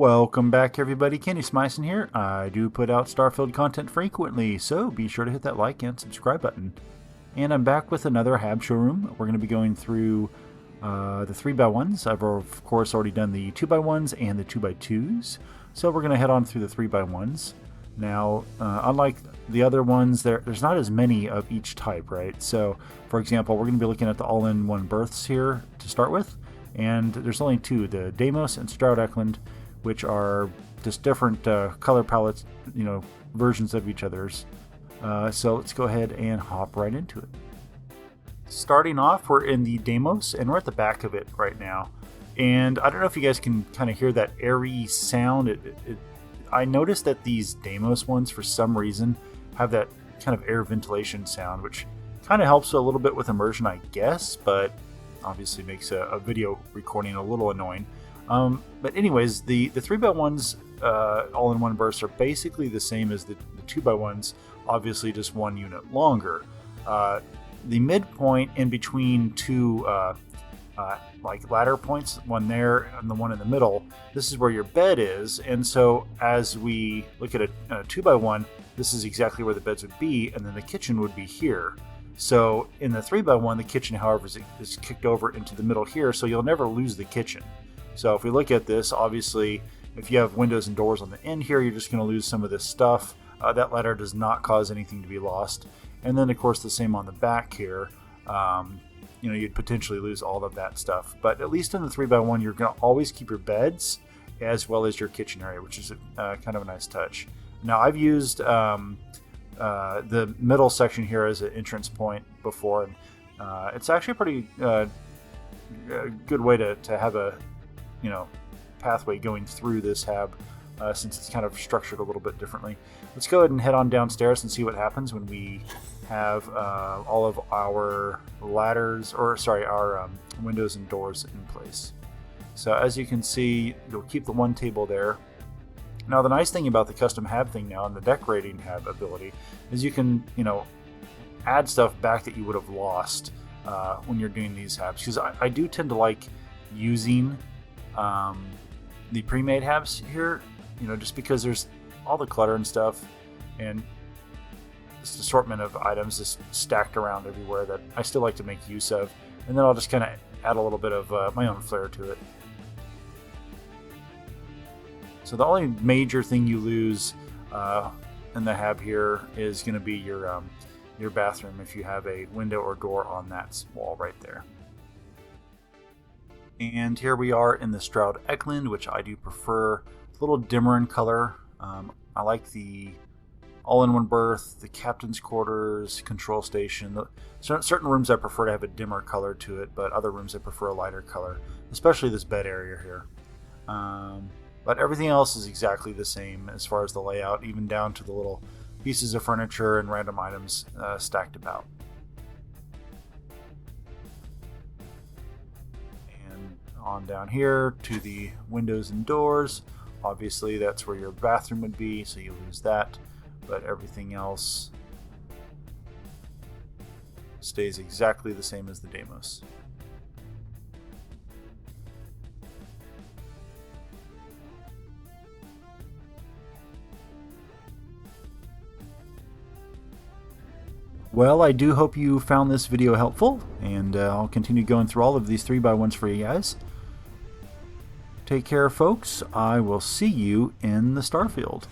Welcome back everybody, Kenny Smyson here. I do put out Starfield content frequently, so be sure to hit that like and subscribe button. And I'm back with another Hab Showroom. We're going to be going through the 3x1s. I've of course already done the 2x1s and the 2x2s, so we're going to head on through the 3x1s. Now, unlike the other ones, there's not as many of each type, right? So, for example, we're going to be looking at the all-in-one berths here to start with, and there's only two, the Deimos and Stroud-Eklund, which are just different color palettes, versions of each other's. So let's go ahead and hop right into it. Starting off, we're in the Deimos, and we're at the back of it right now. And I don't know if you guys can kind of hear that airy sound. I noticed that these Deimos ones, for some reason, have that kind of air ventilation sound, which kind of helps a little bit with immersion, I guess, but obviously makes a video recording a little annoying. But anyways, the 3x1s all-in-one bursts are basically the same as the 2x1s, obviously just one unit longer. The midpoint in between two like ladder points, one there and the one in the middle, this is where your bed is. And so as we look at a 2x1, this is exactly where the beds would be, and then the kitchen would be here. So in the 3x1, the kitchen, however, is kicked over into the middle here, so you'll never lose the kitchen. So if we look at this, obviously, if you have windows and doors on the end here, you're just going to lose some of this stuff. That ladder does not cause anything to be lost. And then, of course, the same on the back here. You'd potentially lose all of that stuff. But at least in the 3x1, you're going to always keep your beds as well as your kitchen area, which is kind of a nice touch. Now, I've used the middle section here as an entrance point before, and it's actually a pretty good way to have a pathway going through this hab, since it's kind of structured a little bit differently. Let's go ahead and head on downstairs and see what happens when we have all of our ladders, our windows and doors in place. So as you can see, you'll keep the one table there. Now the nice thing about the custom hab thing now and the decorating hab ability is you can, add stuff back that you would have lost when you're doing these habs, because I do tend to like using the pre-made habs here, just because there's all the clutter and stuff and this assortment of items just stacked around everywhere that I still like to make use of, and then I'll just kind of add a little bit of my own flair to it. So the only major thing you lose in the hab here is going to be your bathroom if you have a window or door on that wall right there. And here we are in the Stroud-Eklund, which I do prefer. A little dimmer in color. I like the all-in-one berth, the captain's quarters, control station. Certain rooms I prefer to have a dimmer color to it, but other rooms I prefer a lighter color, especially this bed area here. But everything else is exactly the same as far as the layout, even down to the little pieces of furniture and random items stacked about. On down here to the windows and doors. Obviously that's where your bathroom would be, so you lose that, but everything else stays exactly the same as the Deimos. Well, I do hope you found this video helpful, and I'll continue going through all of these 3x1s for you guys. Take care, folks. I will see you in the Starfield.